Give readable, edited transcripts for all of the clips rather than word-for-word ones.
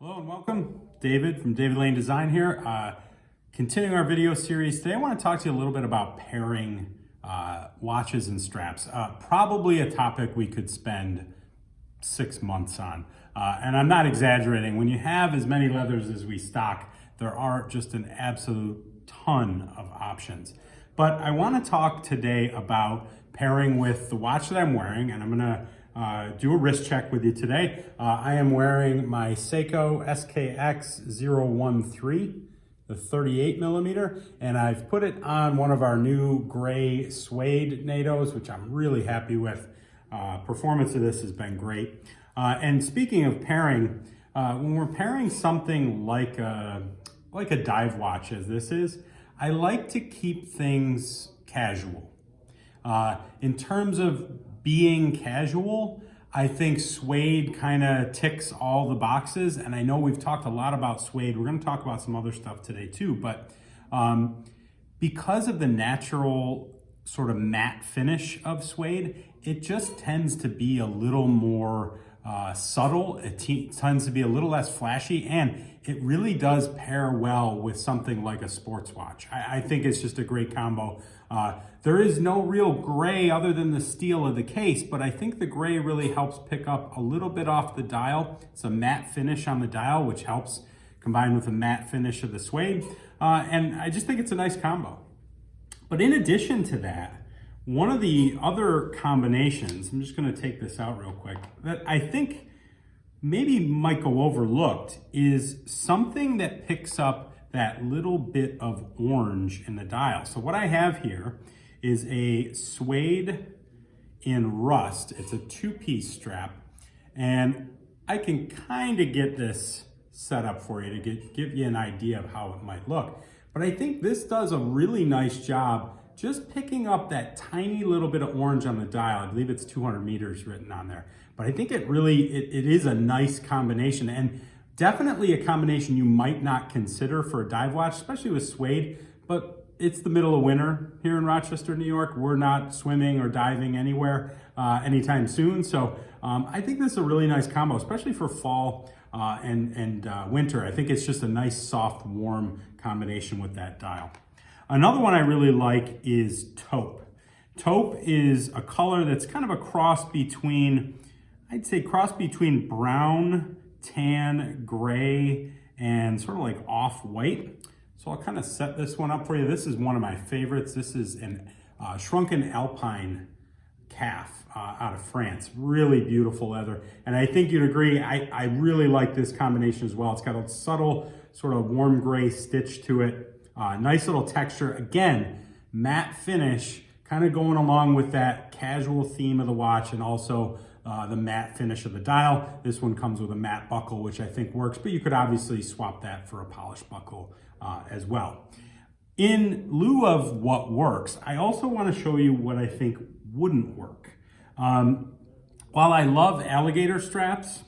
Hello and welcome. David from David Lane Design here. Continuing our video series, today I want to talk to you a little bit about pairing watches and straps. Probably a topic we could spend 6 months on. And I'm not exaggerating. When you have as many leathers as we stock, there are just an absolute ton of options. But I want to talk today about pairing with the watch that I'm wearing, and I'm going to do a wrist check with you today. I am wearing my Seiko SKX013, the 38 millimeter, and I've put it on one of our new gray suede NATOs, which I'm really happy with. Performance of this has been great. And speaking of pairing, when we're pairing something like a dive watch as this is, I like to keep things casual. In terms of being casual, I think suede kind of ticks all the boxes. And I know we've talked a lot about suede. We're going to talk about some other stuff today too. But because of the natural sort of matte finish of suede, it just tends to be a little more subtle. It tends to be a little less flashy, and it really does pair well with something like a sports watch. I think it's just a great combo. There is no real gray other than the steel of the case, but I think the gray really helps pick up a little bit off the dial. It's a matte finish on the dial, which helps combine with the matte finish of the suede. And I just think it's a nice combo. But in addition to that, one of the other combinations, I'm just going to take this out real quick, that I think maybe might go overlooked is something that picks up that little bit of orange in the dial. So what I have here is a suede in rust. It's a two-piece strap, and I can kind of get this set up for you to give you an idea of how it might look. But I think this does a really nice job just picking up that tiny little bit of orange on the dial. I believe it's 200 meters written on there. But I think it is a nice combination, and definitely a combination you might not consider for a dive watch, especially with suede. But it's the middle of winter here in Rochester, New York. We're not swimming or diving anywhere anytime soon. So I think this is a really nice combo, especially for fall and winter. I think it's just a nice, soft, warm combination with that dial. Another one I really like is taupe. Taupe is a color that's kind of a cross between, I'd say cross between brown, tan, gray, and sort of like off-white. So I'll kind of set this one up for you. This is one of my favorites. This is an shrunken alpine calf out of France. Really beautiful leather. And I think you'd agree, I really like this combination as well. It's got a subtle sort of warm gray stitch to it. Nice little texture. Again, matte finish, kind of going along with that casual theme of the watch, and also the matte finish of the dial. This one comes with a matte buckle, which I think works, but you could obviously swap that for a polished buckle as well. In lieu of what works, I also want to show you what I think wouldn't work. While I love alligator straps,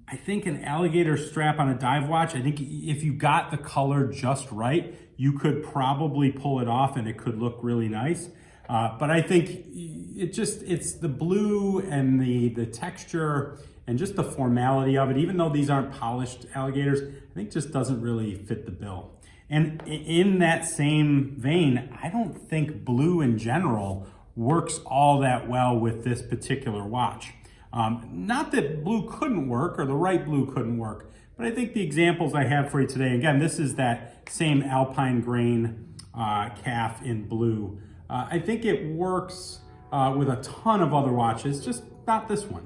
I think an alligator strap on a dive watch, I think if you got the color just right, you could probably pull it off and it could look really nice. But I think it's the blue and the texture and just the formality of it, even though these aren't polished alligators, I think just doesn't really fit the bill. And in that same vein, I don't think blue in general works all that well with this particular watch. Not that blue couldn't work or the right blue couldn't work, but I think the examples I have for you today, again, this is that same alpine grain calf in blue. I think it works with a ton of other watches, just not this one.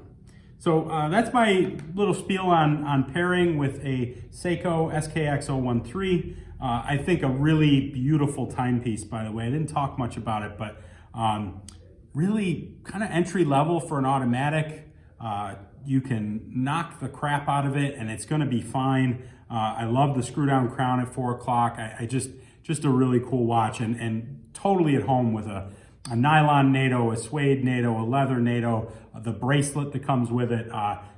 So that's my little spiel on pairing with a Seiko SKX013. I think a really beautiful timepiece, by the way. I didn't talk much about it, but really kind of entry level for an automatic. You can knock the crap out of it and it's going to be fine. I love the screw down crown at 4 o'clock. I just a really cool watch, and totally at home with a nylon NATO, a suede NATO, a leather NATO, the bracelet that comes with it.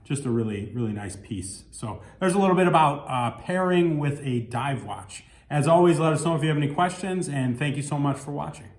Just a really, really nice piece. So there's a little bit about pairing with a dive watch. As always, let us know if you have any questions, and thank you so much for watching.